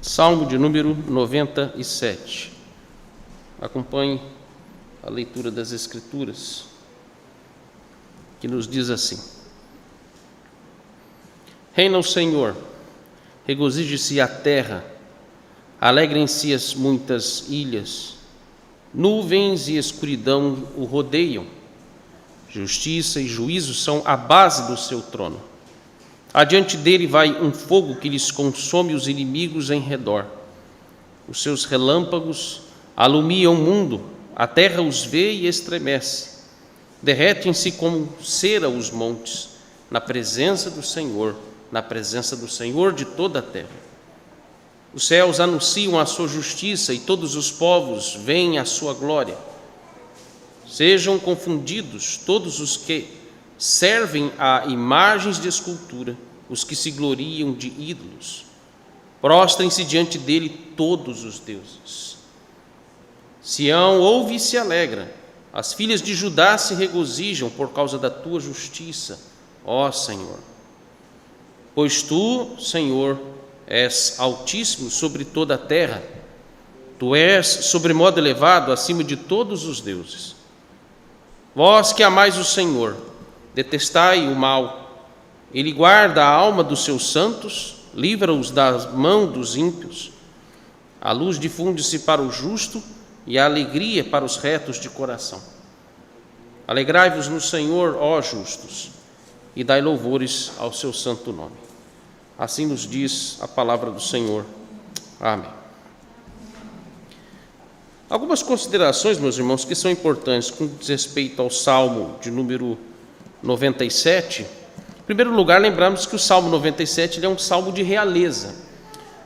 Salmo de número 97. Acompanhe a leitura das Escrituras, que nos diz assim: Reina o Senhor, regozije-se a terra, alegrem-se as muitas ilhas, nuvens e escuridão o rodeiam, justiça e juízo são a base do seu trono. Adiante dele vai um fogo que lhes consome os inimigos em redor. Os seus relâmpagos alumiam o mundo, a terra os vê e estremece. Derretem-se como cera os montes, na presença do Senhor de toda a terra. Os céus anunciam a sua justiça e todos os povos veem a sua glória. Sejam confundidos todos os que servem a imagens de escultura, os que se gloriam de ídolos. Prostrem-se diante dele todos os deuses. Sião ouve e se alegra, as filhas de Judá se regozijam por causa da tua justiça, ó Senhor. Pois tu, Senhor, és altíssimo sobre toda a terra, tu és sobremodo elevado acima de todos os deuses. Vós que amais o Senhor, detestai o mal. Ele guarda a alma dos seus santos, livra-os da mão dos ímpios. A luz difunde-se para o justo e a alegria para os retos de coração. Alegrai-vos no Senhor, ó justos, e dai louvores ao seu santo nome. Assim nos diz a palavra do Senhor. Amém. Algumas considerações, meus irmãos, que são importantes com respeito ao Salmo de número 97. Em primeiro lugar, lembramos que o Salmo 97 ele é um salmo de realeza,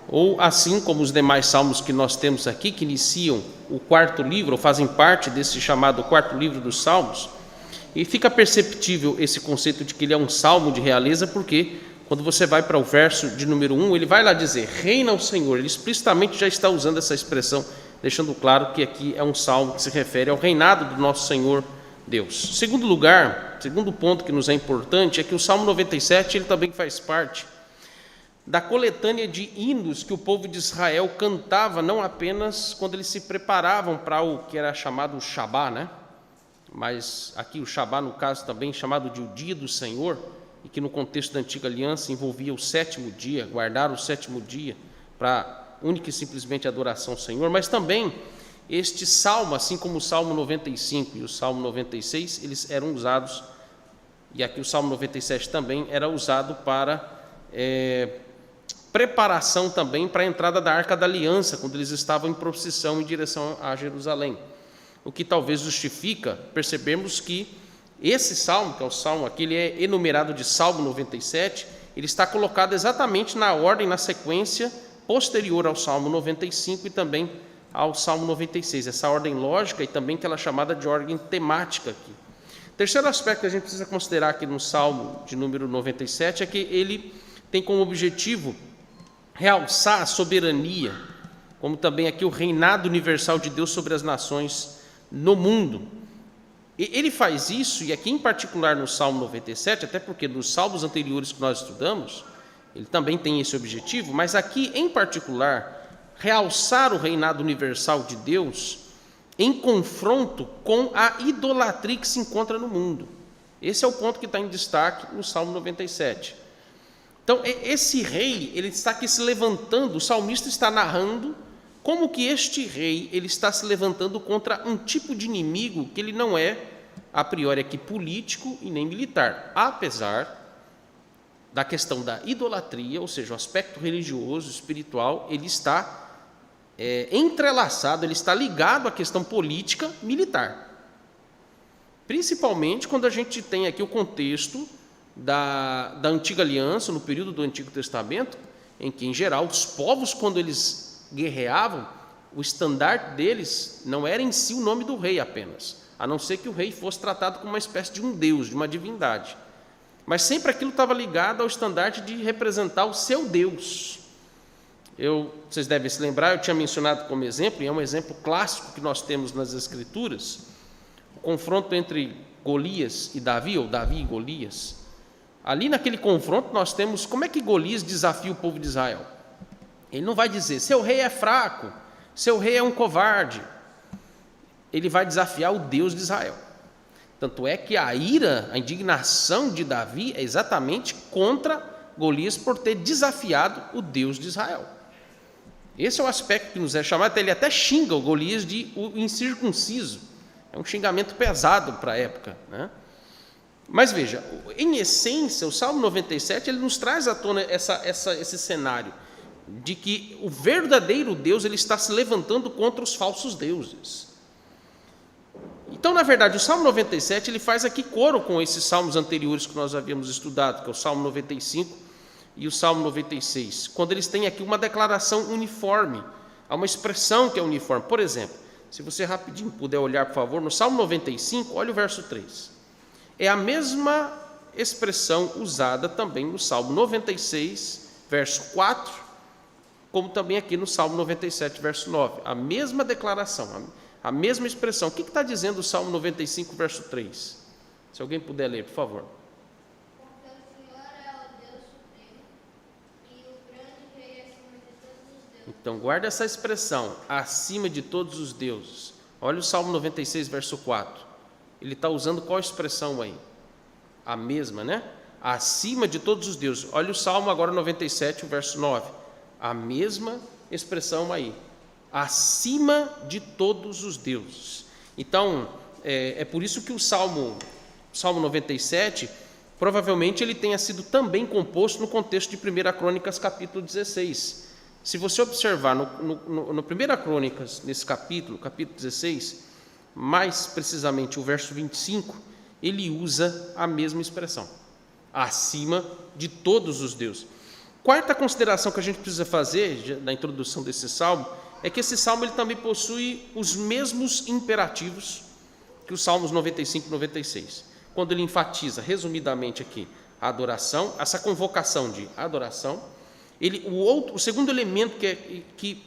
ou assim como os demais salmos que nós temos aqui, que iniciam o quarto livro, ou fazem parte desse chamado quarto livro dos Salmos. E fica perceptível esse conceito de que ele é um salmo de realeza, porque quando você vai para o verso de número 1, ele vai lá dizer, reina o Senhor. Ele explicitamente já está usando essa expressão, deixando claro que aqui é um salmo que se refere ao reinado do nosso Senhor Deus. Segundo lugar, segundo ponto que nos é importante, é que o Salmo 97 ele também faz parte da coletânea de hinos que o povo de Israel cantava, não apenas quando eles se preparavam para o que era chamado o Shabá, né? Mas aqui o Shabá, no caso, também chamado de o Dia do Senhor, e que no contexto da Antiga Aliança envolvia o sétimo dia, guardar o sétimo dia para única e simplesmente adoração ao Senhor, mas também este salmo, assim como o Salmo 95 e o Salmo 96, eles eram usados, e aqui o Salmo 97 também era usado para preparação também para a entrada da Arca da Aliança, quando eles estavam em procissão em direção a Jerusalém. O que talvez justifica percebermos que esse salmo, que é o salmo aqui, ele é enumerado de Salmo 97, ele está colocado exatamente na ordem, na sequência posterior ao Salmo 95 e também ao Salmo 96, essa ordem lógica e também aquela chamada de ordem temática aqui. Terceiro aspecto que a gente precisa considerar aqui no Salmo de número 97 é que ele tem como objetivo realçar a soberania, como também aqui o reinado universal de Deus sobre as nações no mundo. E ele faz isso, e aqui em particular no Salmo 97, até porque nos salmos anteriores que nós estudamos, ele também tem esse objetivo, mas aqui em particular, realçar o reinado universal de Deus em confronto com a idolatria que se encontra no mundo. Esse é o ponto que está em destaque no Salmo 97. Então, esse rei, ele está aqui se levantando, o salmista está narrando como que este rei, ele está se levantando contra um tipo de inimigo que ele não é, a priori, aqui político e nem militar, apesar da questão da idolatria, ou seja, o aspecto religioso, espiritual, ele está entrelaçado, ele está ligado à questão política militar. Principalmente quando a gente tem aqui o contexto da Antiga Aliança, no período do Antigo Testamento, em que, em geral, os povos, quando eles guerreavam, o estandarte deles não era em si o nome do rei apenas, a não ser que o rei fosse tratado como uma espécie de um deus, de uma divindade. Mas sempre aquilo estava ligado ao estandarte de representar o seu Deus. Vocês devem se lembrar, eu tinha mencionado como exemplo, e é um exemplo clássico que nós temos nas Escrituras, o confronto entre Golias e Davi, ou Davi e Golias. Ali naquele confronto nós temos como é que Golias desafia o povo de Israel. Ele não vai dizer, seu rei é fraco, seu rei é um covarde. Ele vai desafiar o Deus de Israel. Tanto é que a ira, a indignação de Davi é exatamente contra Golias por ter desafiado o Deus de Israel. Esse é o aspecto que nos é chamado. Ele até xinga o Golias de o incircunciso. É um xingamento pesado para a época, né? Mas veja, em essência, o Salmo 97 ele nos traz à tona esse cenário de que o verdadeiro Deus ele está se levantando contra os falsos deuses. Então, na verdade, o Salmo 97 ele faz aqui coro com esses salmos anteriores que nós havíamos estudado, que é o Salmo 95 e o Salmo 96, quando eles têm aqui uma declaração uniforme, há uma expressão que é uniforme. Por exemplo, se você rapidinho puder olhar, por favor, no Salmo 95, olha o verso 3. É a mesma expressão usada também no Salmo 96, verso 4, como também aqui no Salmo 97, verso 9. A mesma declaração, a mesma expressão. O que está dizendo o Salmo 95, verso 3? Se alguém puder ler, por favor. Porque o Senhor é o Deus supremo, e o grande rei acima de todos os deuses. Então, guarda essa expressão, acima de todos os deuses. Olha o Salmo 96, verso 4. Ele está usando qual expressão aí? A mesma, né? Acima de todos os deuses. Olha o Salmo agora 97, verso 9. A mesma expressão aí. Acima de todos os deuses. Então, é por isso que o Salmo 97, provavelmente ele tenha sido também composto no contexto de 1 Crônicas, capítulo 16. Se você observar no 1 Crônicas, nesse capítulo 16, mais precisamente o verso 25, ele usa a mesma expressão, acima de todos os deuses. Quarta consideração que a gente precisa fazer na introdução desse salmo é que esse salmo ele também possui os mesmos imperativos que os salmos 95 e 96. Quando ele enfatiza, resumidamente aqui, a adoração, essa convocação de adoração, o segundo elemento que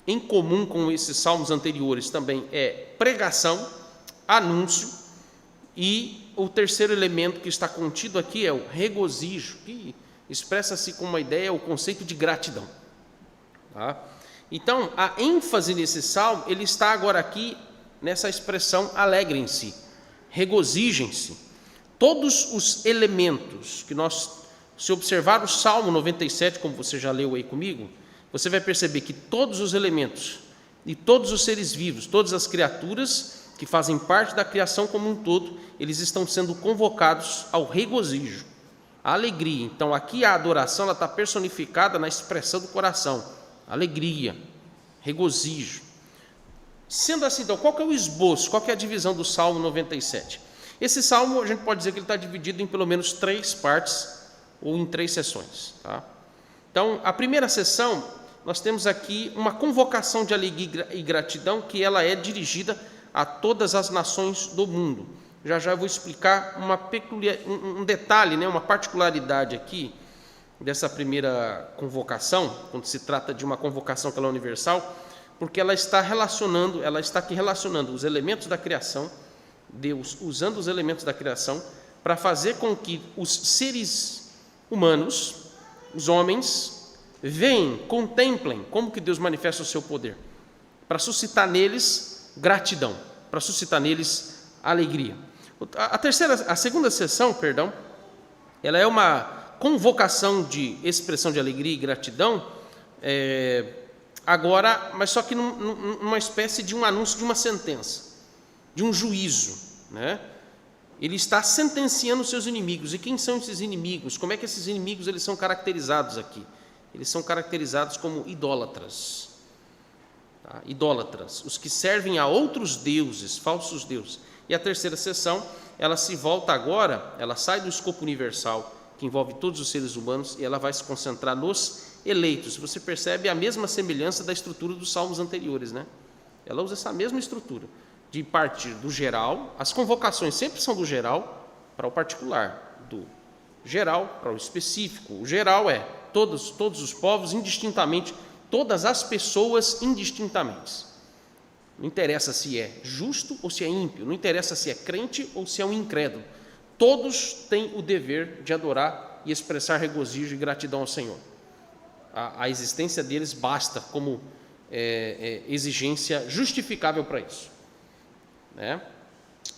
em comum com esses salmos anteriores também é pregação, anúncio, e o terceiro elemento que está contido aqui é o regozijo, que expressa-se com uma ideia, o conceito de gratidão. Tá? Então, a ênfase nesse salmo, ele está agora aqui nessa expressão alegrem-se, regozijem-se. Todos os elementos que se observar o Salmo 97, como você já leu aí comigo, você vai perceber que todos os elementos e todos os seres vivos, todas as criaturas que fazem parte da criação como um todo, eles estão sendo convocados ao regozijo, à alegria. Então, aqui a adoração ela está personificada na expressão do coração, alegria, regozijo. Sendo assim, então, qual que é o esboço, qual que é a divisão do Salmo 97? Esse salmo, a gente pode dizer que ele está dividido em pelo menos 3 partes, ou em 3 sessões. Tá? Então, a primeira sessão, nós temos aqui uma convocação de alegria e gratidão que ela é dirigida a todas as nações do mundo. Já eu vou explicar um detalhe, né, uma particularidade aqui dessa primeira convocação, quando se trata de uma convocação que ela é universal, porque ela está aqui relacionando os elementos da criação, Deus usando os elementos da criação para fazer com que os seres humanos, os homens, veem, contemplem como que Deus manifesta o seu poder, para suscitar neles gratidão, para suscitar neles alegria. A segunda sessão, ela é uma convocação de expressão de alegria e gratidão, agora, mas só que numa espécie de um anúncio de uma sentença, de um juízo, né? Ele está sentenciando os seus inimigos. E quem são esses inimigos? Como é que esses inimigos eles são caracterizados aqui? Eles são caracterizados como idólatras. Tá? Idólatras, os que servem a outros deuses, falsos deuses. E a terceira sessão, ela se volta agora, ela sai do escopo universal, que envolve todos os seres humanos, e ela vai se concentrar nos eleitos. Você percebe a mesma semelhança da estrutura dos salmos anteriores, né? Ela usa essa mesma estrutura, de partir do geral, as convocações sempre são do geral para o particular, do geral para o específico. O geral é todos os povos indistintamente, todas as pessoas indistintamente. Não interessa se é justo ou se é ímpio, não interessa se é crente ou se é um incrédulo. Todos têm o dever de adorar e expressar regozijo e gratidão ao Senhor. a existência deles basta como exigência justificável para isso, né?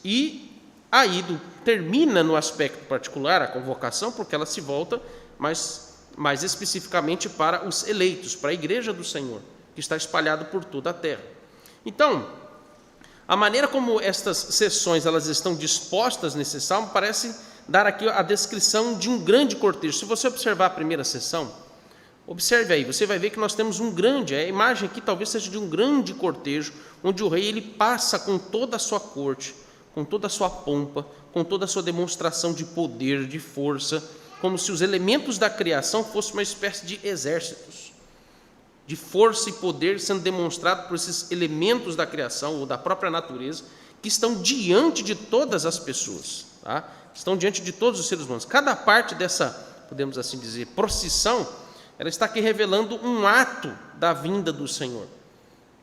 E aí termina no aspecto particular a convocação, porque ela se volta mais especificamente para os eleitos, para a igreja do Senhor, que está espalhado por toda a terra. Então, a maneira como estas sessões elas estão dispostas nesse salmo parece dar aqui a descrição de um grande cortejo. Se você observar a primeira sessão, observe aí, você vai ver que nós temos a imagem aqui talvez seja de um grande cortejo, onde o rei ele passa com toda a sua corte, com toda a sua pompa, com toda a sua demonstração de poder, de força, como se os elementos da criação fossem uma espécie de exércitos, de força e poder sendo demonstrado por esses elementos da criação ou da própria natureza, que estão diante de todas as pessoas, tá? Estão diante de todos os seres humanos. Cada parte dessa, podemos assim dizer, procissão, ela está aqui revelando um ato da vinda do Senhor.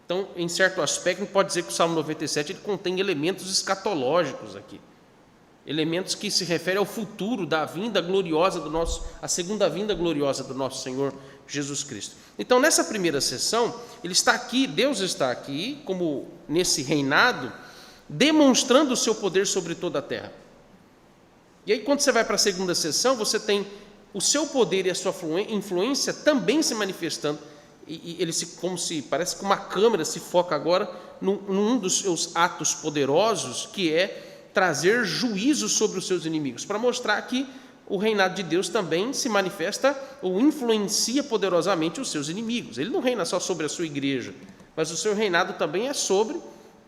Então, em certo aspecto, a gente pode dizer que o Salmo 97 ele contém elementos escatológicos aqui. Elementos que se referem ao futuro da vinda gloriosa a segunda vinda gloriosa do nosso Senhor Jesus Cristo. Então, nessa primeira sessão, Deus está aqui, como nesse reinado, demonstrando o seu poder sobre toda a terra. E aí, quando você vai para a segunda sessão, você tem o seu poder e a sua influência também se manifestando. E ele parece que uma câmera se foca agora num dos seus atos poderosos, que é trazer juízo sobre os seus inimigos, para mostrar que o reinado de Deus também se manifesta ou influencia poderosamente os seus inimigos. Ele não reina só sobre a sua igreja, mas o seu reinado também é sobre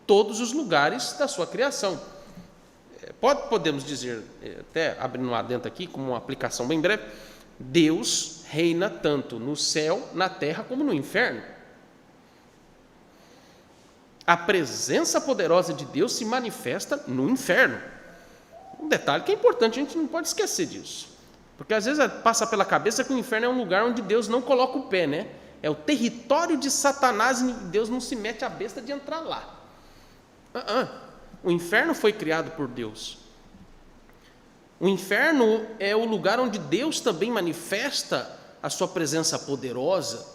todos os lugares da sua criação. Podemos dizer, até abrindo um adendo aqui, como uma aplicação bem breve, Deus reina tanto no céu, na terra, como no inferno. A presença poderosa de Deus se manifesta no inferno. Um detalhe que é importante, a gente não pode esquecer disso. Porque às vezes passa pela cabeça que o inferno é um lugar onde Deus não coloca o pé, né? É o território de Satanás e Deus não se mete a besta de entrar lá. O inferno foi criado por Deus. O inferno é o lugar onde Deus também manifesta a sua presença poderosa,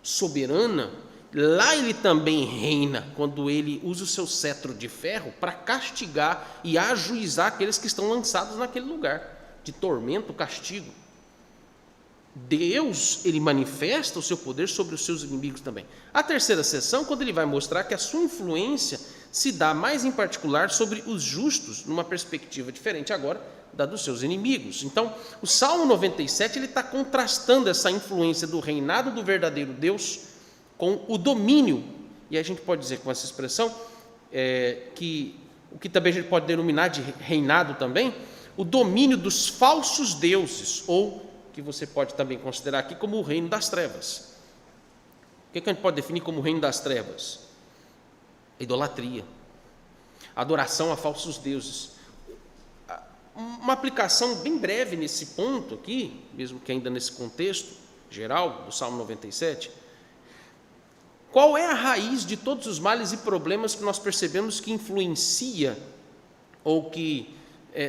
soberana. Lá ele também reina, quando ele usa o seu cetro de ferro para castigar e ajuizar aqueles que estão lançados naquele lugar de tormento, castigo. Deus, ele manifesta o seu poder sobre os seus inimigos também. A terceira sessão, quando ele vai mostrar que a sua influência se dá mais em particular sobre os justos, numa perspectiva diferente agora da dos seus inimigos. Então, o Salmo 97 ele está contrastando essa influência do reinado do verdadeiro Deus com o domínio, e a gente pode dizer com essa expressão, que o que também a gente pode denominar de reinado também, o domínio dos falsos deuses, ou que você pode também considerar aqui como o reino das trevas. O que a gente pode definir como o reino das trevas? Idolatria, adoração a falsos deuses. Uma aplicação bem breve nesse ponto aqui, mesmo que ainda nesse contexto geral do Salmo 97, qual é a raiz de todos os males e problemas que nós percebemos que influencia ou que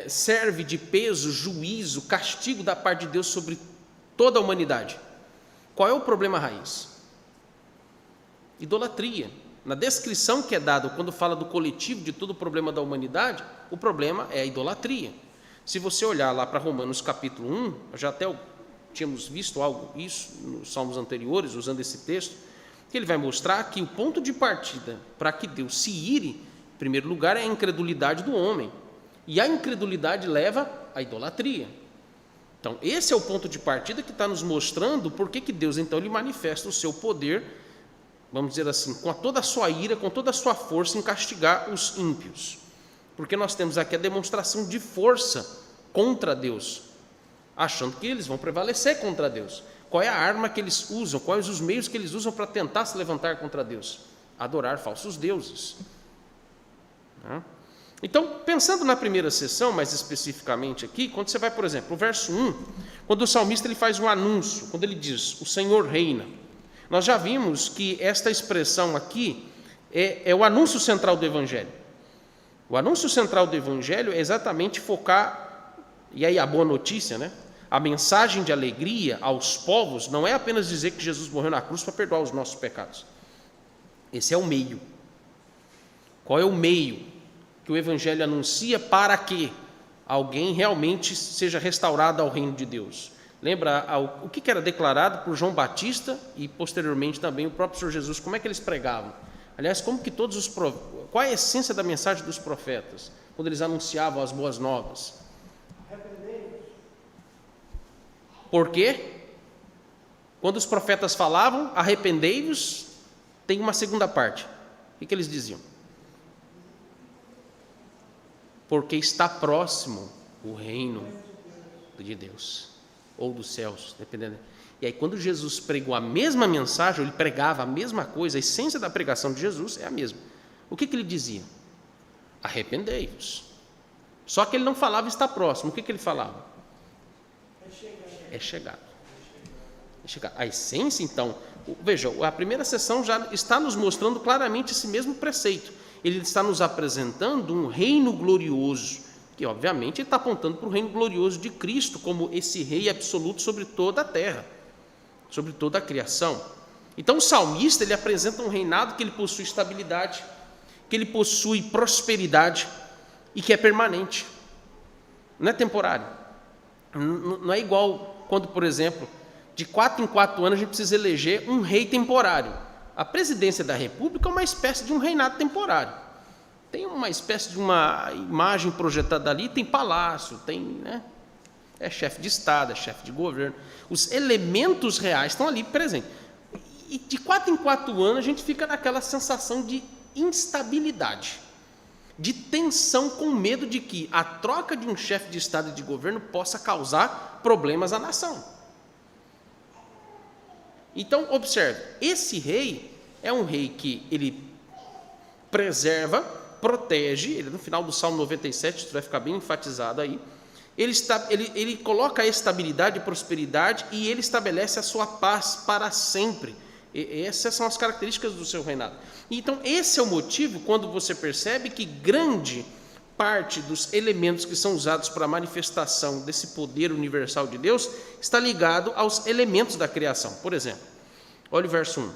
serve de peso, juízo, castigo da parte de Deus sobre toda a humanidade? Qual é o problema raiz? Idolatria. Na descrição que é dada quando fala do coletivo de todo o problema da humanidade, o problema é a idolatria. Se você olhar lá para Romanos capítulo 1, já até tínhamos visto isso nos salmos anteriores, usando esse texto, que ele vai mostrar que o ponto de partida para que Deus se ire, em primeiro lugar, é a incredulidade do homem. E a incredulidade leva à idolatria. Então, esse é o ponto de partida que está nos mostrando por que Deus, então, ele manifesta o seu poder, vamos dizer assim, com toda a sua ira, com toda a sua força em castigar os ímpios. Porque nós temos aqui a demonstração de força contra Deus, achando que eles vão prevalecer contra Deus. Qual é a arma que eles usam? Quais os meios que eles usam para tentar se levantar contra Deus? Adorar falsos deuses. Então, pensando na primeira sessão, mais especificamente aqui, quando você vai, por exemplo, o verso 1, quando o salmista ele faz um anúncio, quando ele diz, o Senhor reina, nós já vimos que esta expressão aqui é o anúncio central do Evangelho. O anúncio central do Evangelho é exatamente focar, e aí a boa notícia, né? A mensagem de alegria aos povos não é apenas dizer que Jesus morreu na cruz para perdoar os nossos pecados. Esse é o meio. Qual é o meio que o Evangelho anuncia para que alguém realmente seja restaurado ao reino de Deus? Lembra o que era declarado por João Batista e posteriormente também o próprio Senhor Jesus? Como é que eles pregavam? Aliás, como que qual é a essência da mensagem dos profetas quando eles anunciavam as boas novas? Por quê? Quando os profetas falavam, arrependei-vos, tem uma segunda parte. O que eles diziam? Porque está próximo o reino de Deus, ou dos céus, dependendo. E aí, quando Jesus pregou a mesma mensagem, ele pregava a mesma coisa, a essência da pregação de Jesus é a mesma. O que ele dizia? Arrependei-vos. Só que ele não falava está próximo. O que ele falava? É chegado. É chegado. A essência, então, veja, a primeira sessão já está nos mostrando claramente esse mesmo preceito. Ele está nos apresentando um reino glorioso, que obviamente ele está apontando para o reino glorioso de Cristo, como esse rei absoluto sobre toda a terra, sobre toda a criação. Então o salmista, ele apresenta um reinado que ele possui estabilidade, que ele possui prosperidade e que é permanente, não é temporário. Não é igual quando, por exemplo, de 4 em 4 anos a gente precisa eleger um rei temporário. A presidência da república é uma espécie de um reinado temporário. Tem uma espécie de uma imagem projetada ali, tem palácio, tem, né? É chefe de estado, é chefe de governo. Os elementos reais estão ali presentes. E de 4 em 4 anos a gente fica naquela sensação de instabilidade, de tensão, com medo de que a troca de um chefe de estado e de governo possa causar problemas à nação. Então, observe, esse rei é um rei que ele preserva, protege, ele, no final do Salmo 97, isso vai ficar bem enfatizado aí, ele coloca a estabilidade e prosperidade e ele estabelece a sua paz para sempre. Essas são as características do seu reinado. Então, esse é o motivo quando você percebe que grande parte dos elementos que são usados para a manifestação desse poder universal de Deus está ligado aos elementos da criação. Por exemplo, olha o verso 1.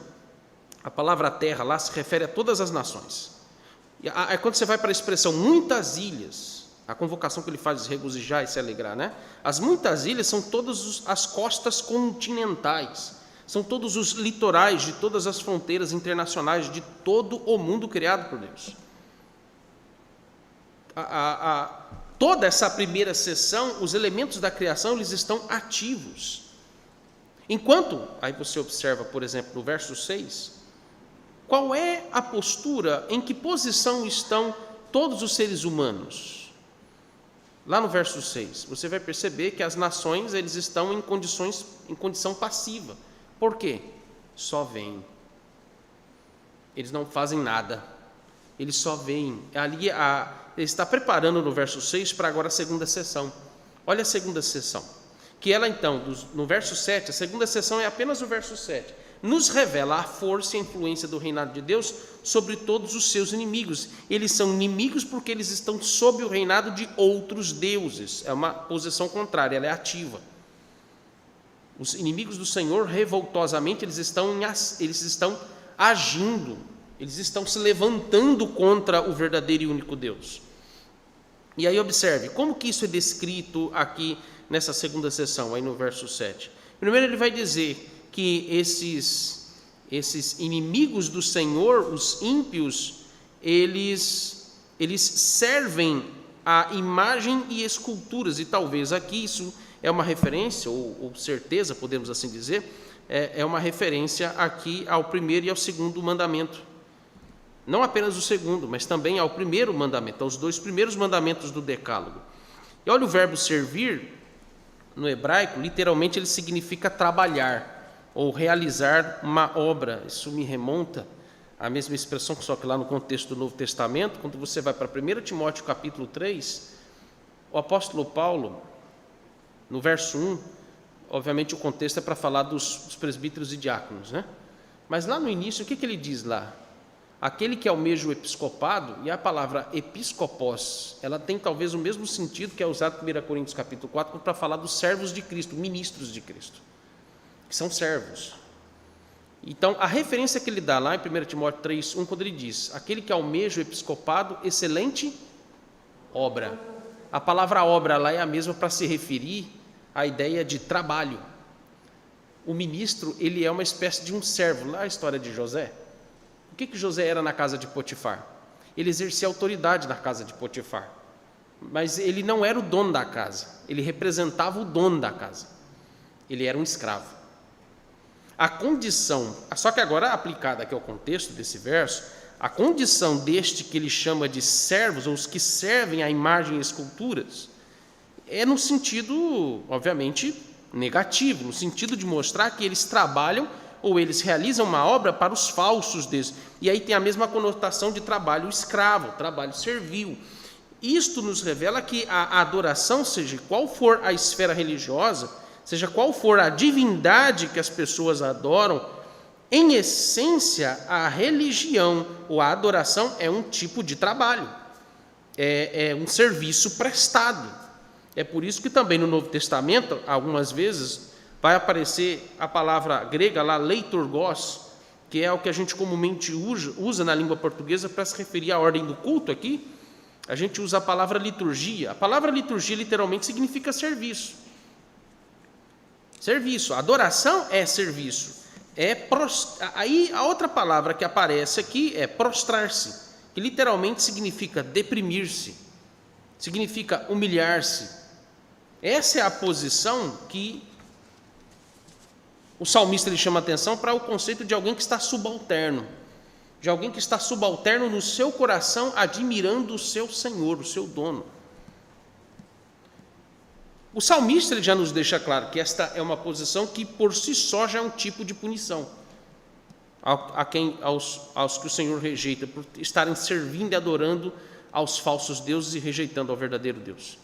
A palavra terra lá se refere a todas as nações. E quando você vai para a expressão muitas ilhas, a convocação que ele faz de regozijar e se alegrar, né? As muitas ilhas são todas as costas continentais, são todos os litorais de todas as fronteiras internacionais de todo o mundo criado por Deus. Toda essa primeira seção, os elementos da criação, eles estão ativos. Enquanto, aí você observa, por exemplo, no verso 6, qual é a postura, em que posição estão todos os seres humanos? Lá no verso 6, você vai perceber que as nações, eles estão em condição passiva. Por quê? Só veem. Eles não fazem nada. Eles só veem. Ali, ele está preparando no verso 6 para agora a segunda sessão. Olha a segunda sessão. Que ela então, no verso 7, a segunda sessão é apenas o verso 7, nos revela a força e a influência do reinado de Deus sobre todos os seus inimigos. Eles são inimigos porque eles estão sob o reinado de outros deuses. É uma posição contrária, ela é ativa. Os inimigos do Senhor, revoltosamente, eles estão agindo, eles estão se levantando contra o verdadeiro e único Deus. E aí observe, como que isso é descrito aqui nessa segunda sessão, aí no verso 7. Primeiro ele vai dizer que esses inimigos do Senhor, os ímpios, eles servem a imagem e esculturas, e talvez aqui isso é uma referência, ou certeza, podemos assim dizer, é uma referência aqui ao primeiro e ao segundo mandamento. Não apenas o segundo, mas também ao primeiro mandamento, aos 2 primeiros mandamentos do Decálogo. E olha o verbo servir, no hebraico, literalmente ele significa trabalhar, ou realizar uma obra. Isso me remonta à mesma expressão, só que lá no contexto do Novo Testamento, quando você vai para 1 Timóteo capítulo 3, o apóstolo Paulo, no verso 1, obviamente o contexto é para falar dos presbíteros e diáconos, né? Mas lá no início, o que ele diz lá? aquele que almeja o episcopado, e a palavra episcopos, ela tem talvez o mesmo sentido que é usado em 1 Coríntios capítulo 4 para falar dos servos de Cristo, ministros de Cristo, que são servos. Então, a referência que ele dá lá em 1 Timóteo 3:1, quando ele diz, aquele que almeja o episcopado, excelente obra. A palavra obra lá é a mesma para se referir à ideia de trabalho. O ministro, ele é uma espécie de um servo. Lá a história de José. O que José era na casa de Potifar? Ele exercia autoridade na casa de Potifar. Mas ele não era o dono da casa. Ele representava o dono da casa. Ele era um escravo. A condição, só que agora aplicada aqui ao contexto desse verso, a condição deste que ele chama de servos, ou os que servem à imagem e esculturas, é no sentido, obviamente, negativo, no sentido de mostrar que eles trabalham ou eles realizam uma obra para os falsos deuses. E aí tem a mesma conotação de trabalho escravo, trabalho servil. Isto nos revela que a adoração, seja qual for a esfera religiosa, seja qual for a divindade que as pessoas adoram, em essência, a religião ou a adoração é um tipo de trabalho, é um serviço prestado. É por isso que também no Novo Testamento, algumas vezes, vai aparecer a palavra grega lá, leiturgos, que é o que a gente comumente usa na língua portuguesa para se referir à ordem do culto aqui. A gente usa a palavra liturgia. A palavra liturgia literalmente significa serviço. Serviço. Adoração é serviço. Aí a outra palavra que aparece aqui é prostrar-se, que literalmente significa deprimir-se, significa humilhar-se. Essa é a posição que o salmista ele chama atenção para o conceito de alguém que está subalterno, de alguém que está subalterno no seu coração, admirando o seu Senhor, o seu dono. O salmista ele já nos deixa claro que esta é uma posição que por si só já é um tipo de punição aos que o Senhor rejeita, por estarem servindo e adorando aos falsos deuses e rejeitando ao verdadeiro Deus.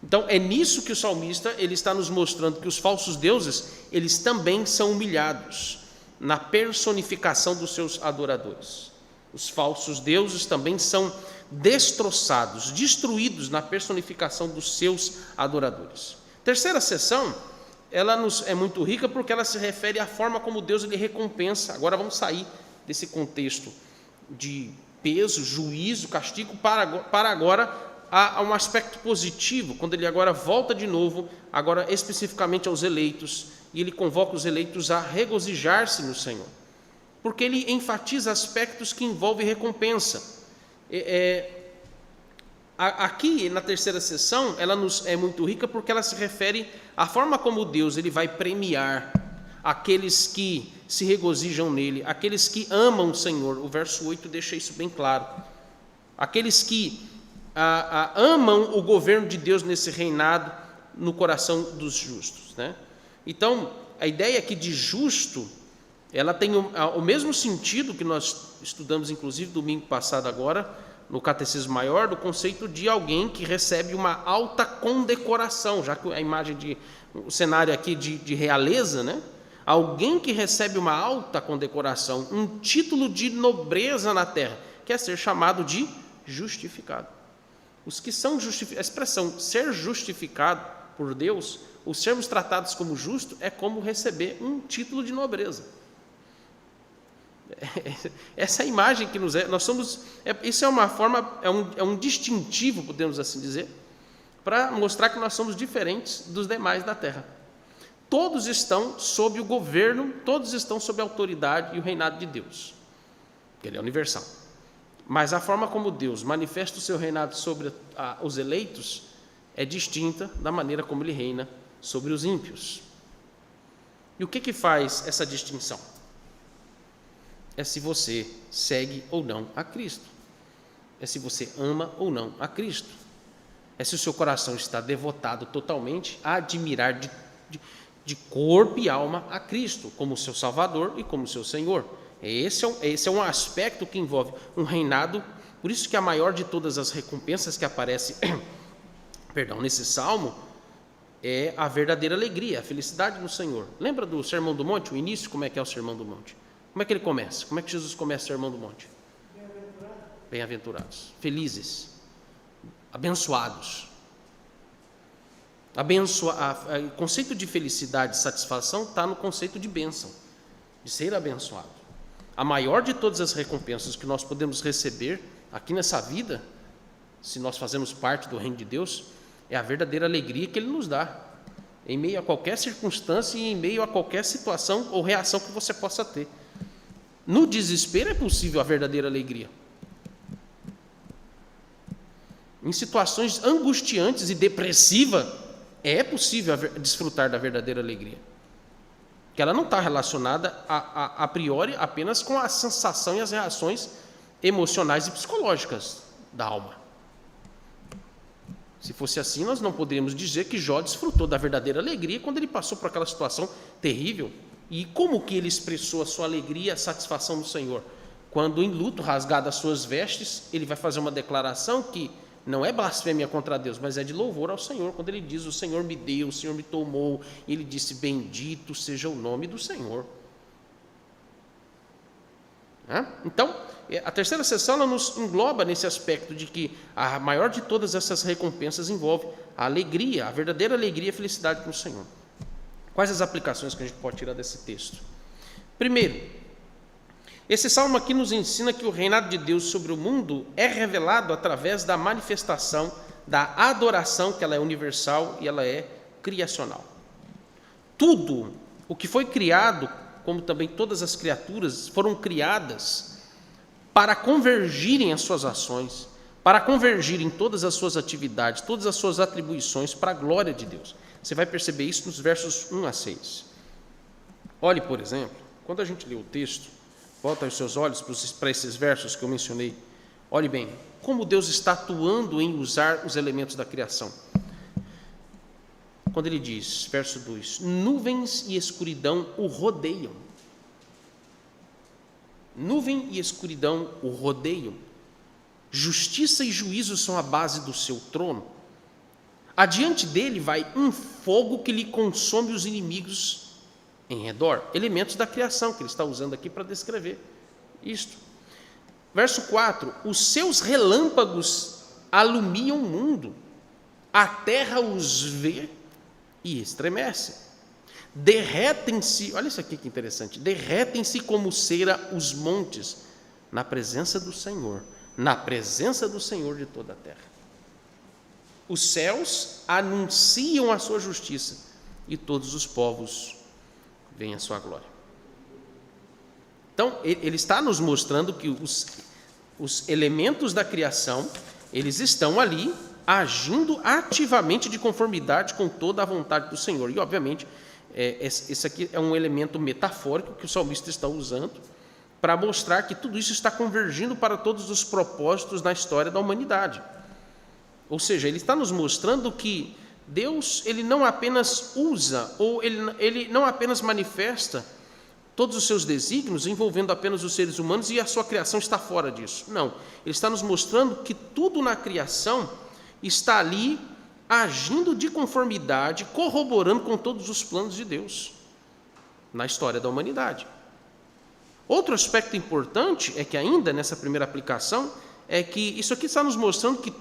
Então é nisso que o salmista ele está nos mostrando que os falsos deuses eles também são humilhados na personificação dos seus adoradores. Os falsos deuses também são destroçados, destruídos na personificação dos seus adoradores. Terceira seção, ela é muito rica porque ela se refere à forma como Deus ele recompensa. Agora vamos sair desse contexto de peso, juízo, castigo, para agora a um aspecto positivo, quando ele agora volta de novo, agora especificamente aos eleitos, e ele convoca os eleitos a regozijar-se no Senhor, porque ele enfatiza aspectos que envolvem recompensa. Aqui, na terceira sessão, ela é muito rica porque ela se refere à forma como Deus ele vai premiar aqueles que se regozijam nele, aqueles que amam o Senhor. O verso 8 deixa isso bem claro. Aqueles que amam o governo de Deus nesse reinado no coração dos justos, né? Então, a ideia aqui de justo, ela tem o mesmo sentido que nós estudamos, inclusive, domingo passado agora, no Catecismo Maior, do conceito de alguém que recebe uma alta condecoração, já que a imagem o cenário aqui de realeza, né? Alguém que recebe uma alta condecoração, um título de nobreza na terra, que é ser chamado de justificado. Os que são justificados, a expressão ser justificado por Deus, os sermos tratados como justo, é como receber um título de nobreza. Essa é a imagem que nós somos. Isso é uma forma, é um distintivo, podemos assim dizer, para mostrar que nós somos diferentes dos demais da terra. Todos estão sob o governo, todos estão sob a autoridade e o reinado de Deus, que ele é universal. Mas a forma como Deus manifesta o seu reinado sobre os eleitos é distinta da maneira como ele reina sobre os ímpios. E o que faz essa distinção? É se você segue ou não a Cristo. É se você ama ou não a Cristo. É se o seu coração está devotado totalmente a admirar de corpo e alma a Cristo, como seu Salvador e como seu Senhor. Esse é um aspecto que envolve um reinado. Por isso que a maior de todas as recompensas que aparece nesse salmo é a verdadeira alegria, a felicidade no Senhor. Lembra do Sermão do Monte, o início? Como é que é o Sermão do Monte? Como é que ele começa? Como é que Jesus começa o Sermão do Monte? bem-aventurados, felizes, abençoados. O conceito de felicidade e satisfação está no conceito de bênção, de ser abençoado. A maior de todas as recompensas que nós podemos receber aqui nessa vida, se nós fazemos parte do reino de Deus, é a verdadeira alegria que Ele nos dá, em meio a qualquer circunstância e em meio a qualquer situação ou reação que você possa ter. No desespero é possível a verdadeira alegria. Em situações angustiantes e depressivas, é possível desfrutar da verdadeira alegria. Que ela não está relacionada a priori apenas com a sensação e as reações emocionais e psicológicas da alma. Se fosse assim, nós não poderíamos dizer que Jó desfrutou da verdadeira alegria quando ele passou por aquela situação terrível. E como que ele expressou a sua alegria e a satisfação no Senhor? Quando, em luto, rasgado as suas vestes, ele vai fazer uma declaração que não é blasfêmia contra Deus, mas é de louvor ao Senhor. Quando ele diz, o Senhor me deu, o Senhor me tomou, e ele disse, bendito seja o nome do Senhor. Então, a terceira sessão ela nos engloba nesse aspecto de que a maior de todas essas recompensas envolve a alegria, a verdadeira alegria e a felicidade com o Senhor. Quais as aplicações que a gente pode tirar desse texto? Primeiro, esse salmo aqui nos ensina que o reinado de Deus sobre o mundo é revelado através da manifestação da adoração, que ela é universal e ela é criacional. Tudo o que foi criado, como também todas as criaturas, foram criadas para convergirem as suas ações, para convergirem todas as suas atividades, todas as suas atribuições para a glória de Deus. Você vai perceber isso nos versos 1 a 6. Olhe, por exemplo, quando a gente lê o texto, volta os seus olhos para esses versos que eu mencionei. Olhe bem, como Deus está atuando em usar os elementos da criação. Quando ele diz, verso 2, nuvens e escuridão o rodeiam. Nuvem e escuridão o rodeiam. Justiça e juízo são a base do seu trono. Adiante dele vai um fogo que lhe consome os inimigos em redor. Elementos da criação que ele está usando aqui para descrever isto. Verso 4, os seus relâmpagos alumiam o mundo, a terra os vê e estremece. Derretem-se, olha isso aqui que interessante, derretem-se como cera os montes, na presença do Senhor de toda a terra. Os céus anunciam a sua justiça e todos os povos veem a sua glória. Então, ele está nos mostrando que os elementos da criação, eles estão ali agindo ativamente de conformidade com toda a vontade do Senhor. E, obviamente, esse aqui é um elemento metafórico que o salmista está usando para mostrar que tudo isso está convergindo para todos os propósitos na história da humanidade. Ou seja, ele está nos mostrando que Deus, ele não apenas usa, ou ele não apenas manifesta todos os seus desígnios envolvendo apenas os seres humanos e a sua criação está fora disso. Não, ele está nos mostrando que tudo na criação está ali agindo de conformidade, corroborando com todos os planos de Deus na história da humanidade. Outro aspecto importante é que ainda nessa primeira aplicação é que isso aqui está nos mostrando que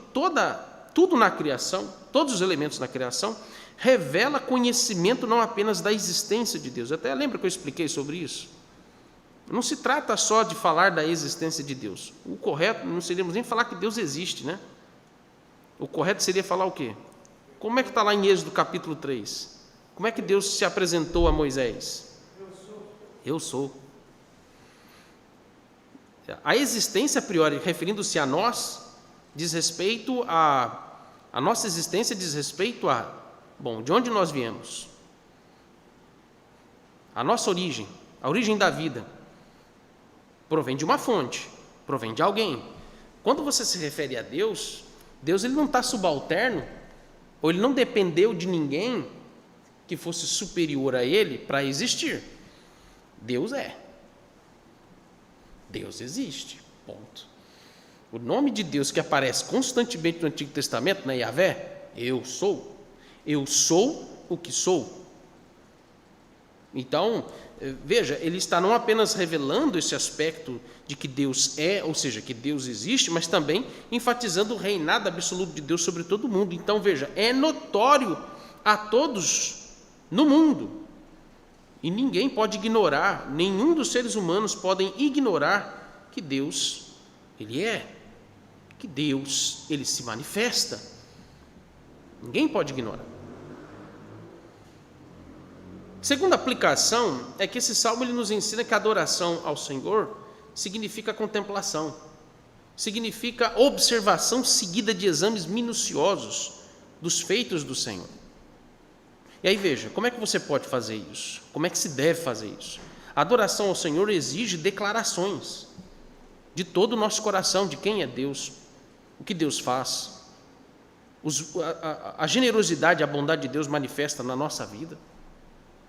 tudo na criação, todos os elementos na criação, revela conhecimento não apenas da existência de Deus. Até lembra que eu expliquei sobre isso? Não se trata só de falar da existência de Deus. O correto não seríamos nem falar que Deus existe, né? O correto seria falar o quê? Como é que está lá em Êxodo capítulo 3? Como é que Deus se apresentou a Moisés? Eu sou. A existência a priori, referindo-se a nós, diz respeito a nossa existência diz respeito de onde nós viemos? A nossa origem, a origem da vida, provém de uma fonte, provém de alguém. Quando você se refere a Deus, Deus ele não está subalterno, ou ele não dependeu de ninguém que fosse superior a ele para existir. Deus é. Deus existe, ponto. O nome de Deus que aparece constantemente no Antigo Testamento, né, Yahvé, eu sou o que sou. Então, veja, ele está não apenas revelando esse aspecto de que Deus é, ou seja, que Deus existe, mas também enfatizando o reinado absoluto de Deus sobre todo mundo. Então, veja, é notório a todos no mundo. E ninguém pode ignorar, nenhum dos seres humanos podem ignorar que Deus, Ele é, que Deus, Ele se manifesta. Ninguém pode ignorar. Segunda aplicação é que esse salmo ele nos ensina que a adoração ao Senhor significa contemplação, significa observação seguida de exames minuciosos dos feitos do Senhor. E aí veja, como é que você pode fazer isso? Como é que se deve fazer isso? A adoração ao Senhor exige declarações de todo o nosso coração, de quem é Deus, o que Deus faz, a generosidade e a bondade de Deus manifesta na nossa vida,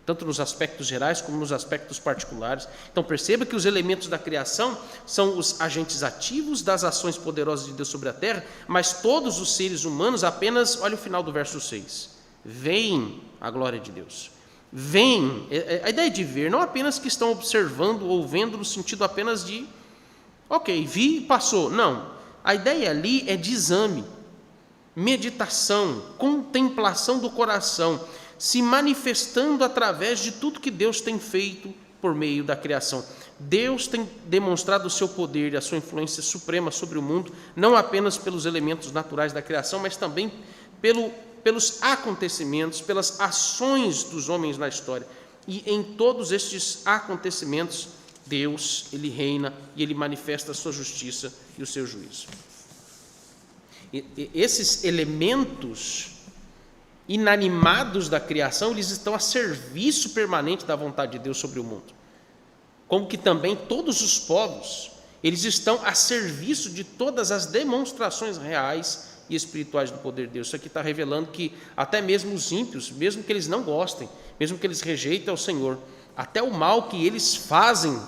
tanto nos aspectos gerais como nos aspectos particulares. Então perceba que os elementos da criação são os agentes ativos das ações poderosas de Deus sobre a terra, mas todos os seres humanos apenas, olha o final do verso 6, veem a glória de Deus. Veem, a ideia de ver, não apenas que estão observando ou vendo no sentido apenas de, ok, vi e passou. Não, a ideia ali é de exame, meditação, contemplação do coração, se manifestando através de tudo que Deus tem feito por meio da criação. Deus tem demonstrado o seu poder e a sua influência suprema sobre o mundo, não apenas pelos elementos naturais da criação, mas também pelos acontecimentos, pelas ações dos homens na história. E em todos estes acontecimentos, Deus, Ele reina e Ele manifesta a sua justiça e o seu juízo. E esses elementos inanimados da criação, eles estão a serviço permanente da vontade de Deus sobre o mundo. Como que também todos os povos, eles estão a serviço de todas as demonstrações reais e espirituais do poder de Deus. Isso aqui está revelando que até mesmo os ímpios, mesmo que eles não gostem, mesmo que eles rejeitem o Senhor, até o mal que eles fazem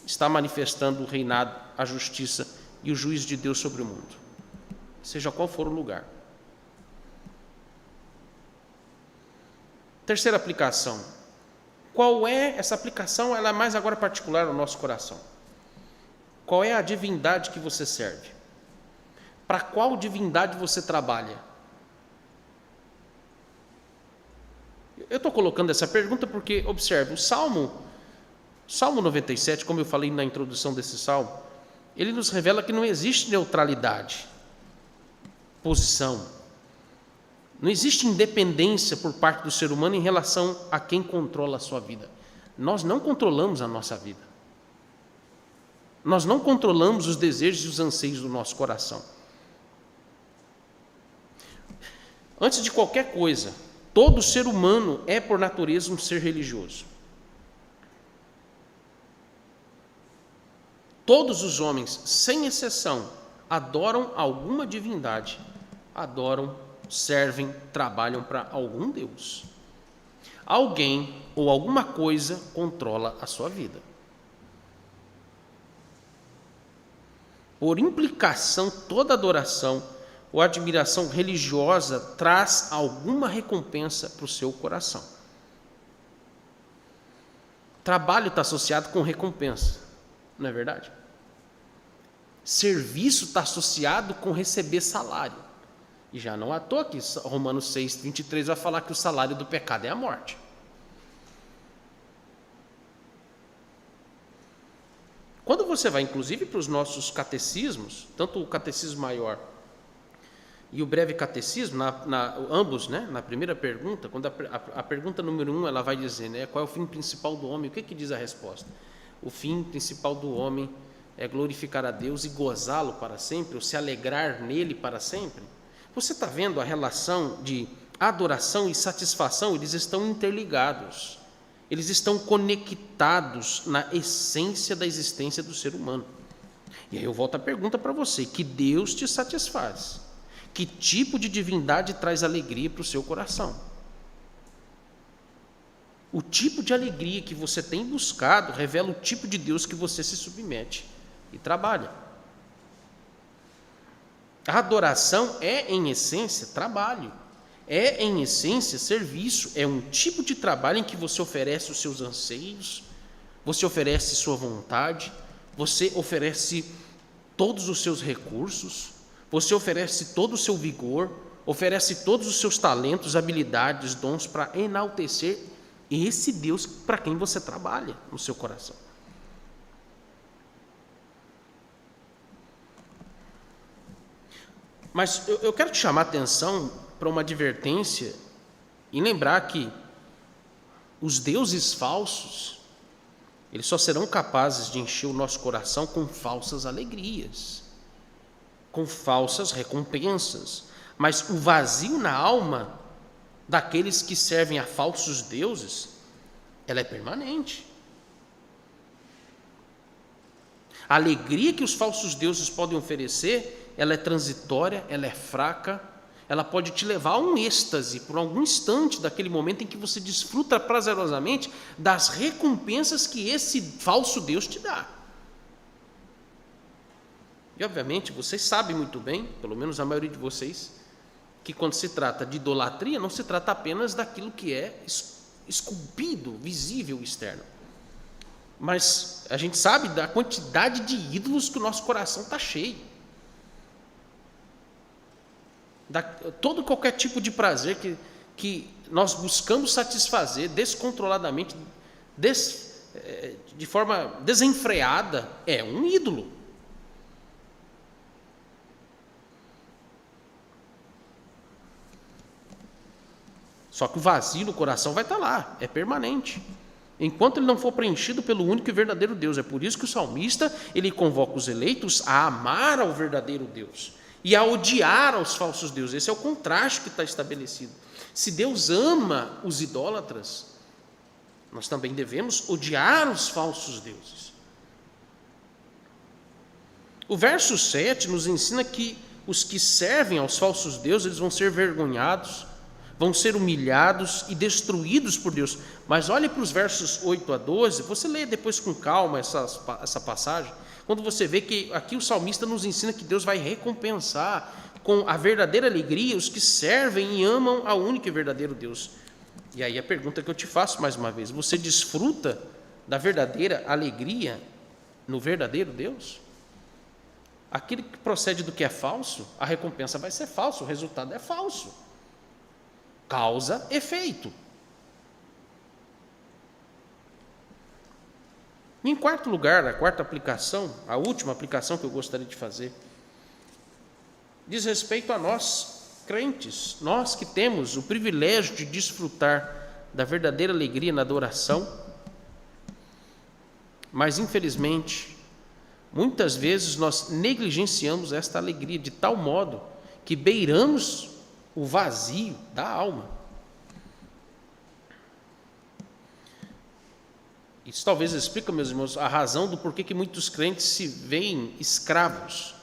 está manifestando o reinado, a justiça e o juízo de Deus sobre o mundo, seja qual for o lugar. Terceira aplicação. Qual é essa aplicação? Ela é mais agora particular no nosso coração. Qual é a divindade que você serve? Para qual divindade você trabalha? Eu estou colocando essa pergunta porque, observe, o Salmo 97, como eu falei na introdução desse salmo, ele nos revela que não existe neutralidade, posição. Não existe independência por parte do ser humano em relação a quem controla a sua vida. Nós não controlamos a nossa vida. Nós não controlamos os desejos e os anseios do nosso coração. Antes de qualquer coisa, todo ser humano é, por natureza, um ser religioso. Todos os homens, sem exceção, adoram alguma divindade, servem, trabalham para algum Deus. Alguém ou alguma coisa controla a sua vida. Por implicação, toda adoração ou admiração religiosa traz alguma recompensa para o seu coração. Trabalho está associado com recompensa, não é verdade? Serviço está associado com receber salário. E já não à toa que Romanos 6, 23 vai falar que o salário do pecado é a morte. Quando você vai, inclusive, para os nossos catecismos, tanto o catecismo maior e o breve catecismo, ambos, né, na primeira pergunta, quando a pergunta número 1, ela vai dizer, né, qual é o fim principal do homem? O que diz a resposta? O fim principal do homem é glorificar a Deus e gozá-lo para sempre, ou se alegrar nele para sempre. Você está vendo a relação de adoração e satisfação? Eles estão interligados, eles estão conectados na essência da existência do ser humano. E aí eu volto a pergunta para você: que Deus te satisfaz? Que tipo de divindade traz alegria para o seu coração? O tipo de alegria que você tem buscado revela o tipo de Deus que você se submete e trabalha. A adoração é, em essência, trabalho. é, em essência, serviço. É um tipo de trabalho em que você oferece os seus anseios, você oferece sua vontade, você oferece todos os seus recursos, você oferece todo o seu vigor, oferece todos os seus talentos, habilidades, dons para enaltecer esse Deus para quem você trabalha no seu coração. Mas eu quero te chamar a atenção para uma advertência e lembrar que os deuses falsos, eles só serão capazes de encher o nosso coração com falsas alegrias, com falsas recompensas. Mas o vazio na alma daqueles que servem a falsos deuses, ela é permanente. A alegria que os falsos deuses podem oferecer, ela é transitória, ela é fraca, ela pode te levar a um êxtase por algum instante daquele momento em que você desfruta prazerosamente das recompensas que esse falso Deus te dá. E obviamente vocês sabem muito bem, pelo menos a maioria de vocês, que quando se trata de idolatria, não se trata apenas daquilo que é esculpido, visível, externo. Mas a gente sabe da quantidade de ídolos que o nosso coração está cheio. Todo qualquer tipo de prazer que nós buscamos satisfazer descontroladamente, de forma desenfreada, é um ídolo. Só que o vazio no coração vai estar lá, é permanente. Enquanto ele não for preenchido pelo único e verdadeiro Deus. É por isso que o salmista, ele convoca os eleitos a amar ao verdadeiro Deus e a odiar aos falsos deuses. Esse é o contraste que está estabelecido. Se Deus ama os idólatras, nós também devemos odiar os falsos deuses. O verso 7 nos ensina que os que servem aos falsos deuses, eles vão ser vergonhados, vão ser humilhados e destruídos por Deus. Mas olhe para os versos 8 a 12, você lê depois com calma essa passagem, quando você vê que aqui o salmista nos ensina que Deus vai recompensar com a verdadeira alegria os que servem e amam ao único e verdadeiro Deus. E aí a pergunta que eu te faço mais uma vez, você desfruta da verdadeira alegria no verdadeiro Deus? Aquilo que procede do que é falso, a recompensa vai ser falsa, o resultado é falso. Causa, efeito. Em quarto lugar, a quarta aplicação, a última aplicação que eu gostaria de fazer, diz respeito a nós, crentes, nós que temos o privilégio de desfrutar da verdadeira alegria na adoração, mas infelizmente, muitas vezes nós negligenciamos esta alegria de tal modo que beiramos o vazio da alma. Isso talvez explica, meus irmãos, a razão do porquê que muitos crentes se veem escravos,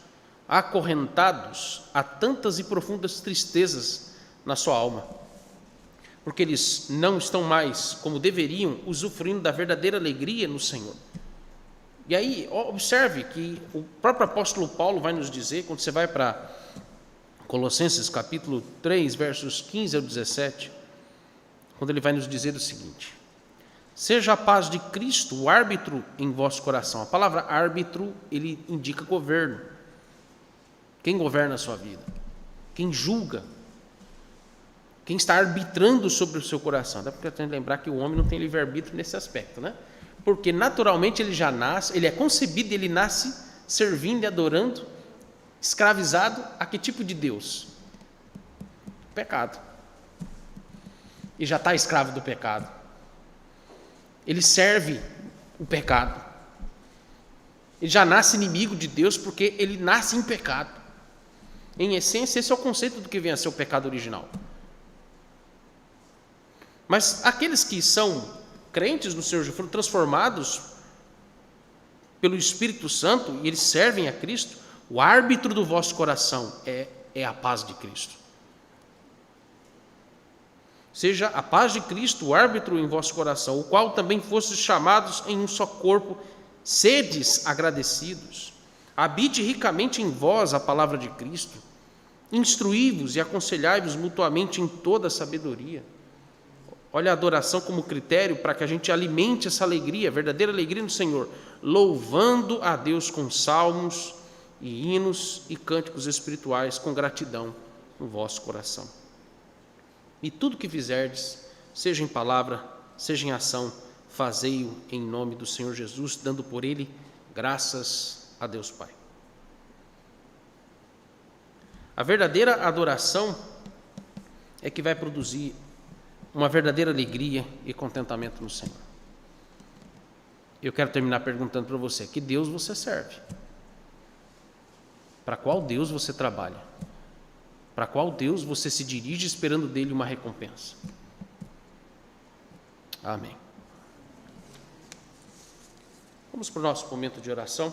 acorrentados a tantas e profundas tristezas na sua alma. Porque eles não estão mais, como deveriam, usufruindo da verdadeira alegria no Senhor. E aí, observe que o próprio apóstolo Paulo vai nos dizer, quando você vai para Colossenses capítulo 3, versos 15 ao 17, quando ele vai nos dizer o seguinte: seja a paz de Cristo o árbitro em vosso coração. A palavra árbitro, ele indica governo. Quem governa a sua vida? Quem julga? Quem está arbitrando sobre o seu coração? Até porque eu tenho que lembrar que o homem não tem livre-arbítrio nesse aspecto, né? Porque naturalmente ele já nasce, ele é concebido, ele nasce servindo e adorando, escravizado a que tipo de Deus? Pecado. E já está escravo do pecado. Ele serve o pecado. Ele já nasce inimigo de Deus porque ele nasce em pecado. Em essência, esse é o conceito do que vem a ser o pecado original. Mas aqueles que são crentes no Senhor Jesus, foram transformados pelo Espírito Santo e eles servem a Cristo, o árbitro do vosso coração é a paz de Cristo. Seja a paz de Cristo o árbitro em vosso coração, o qual também fostes chamados em um só corpo, sedes agradecidos. Habite ricamente em vós a palavra de Cristo, Instruí-vos e aconselhai-vos mutuamente em toda a sabedoria. Olha a adoração como critério para que a gente alimente essa alegria, verdadeira alegria no Senhor, louvando a Deus com salmos e hinos e cânticos espirituais com gratidão no vosso coração. E tudo que fizerdes, seja em palavra, seja em ação, fazei-o em nome do Senhor Jesus, dando por ele graças a Deus Pai. A verdadeira adoração é que vai produzir uma verdadeira alegria e contentamento no Senhor. Eu quero terminar perguntando para você, que Deus você serve? Para qual Deus você trabalha? Para qual Deus você se dirige esperando dele uma recompensa? Amém. Vamos para o nosso momento de oração.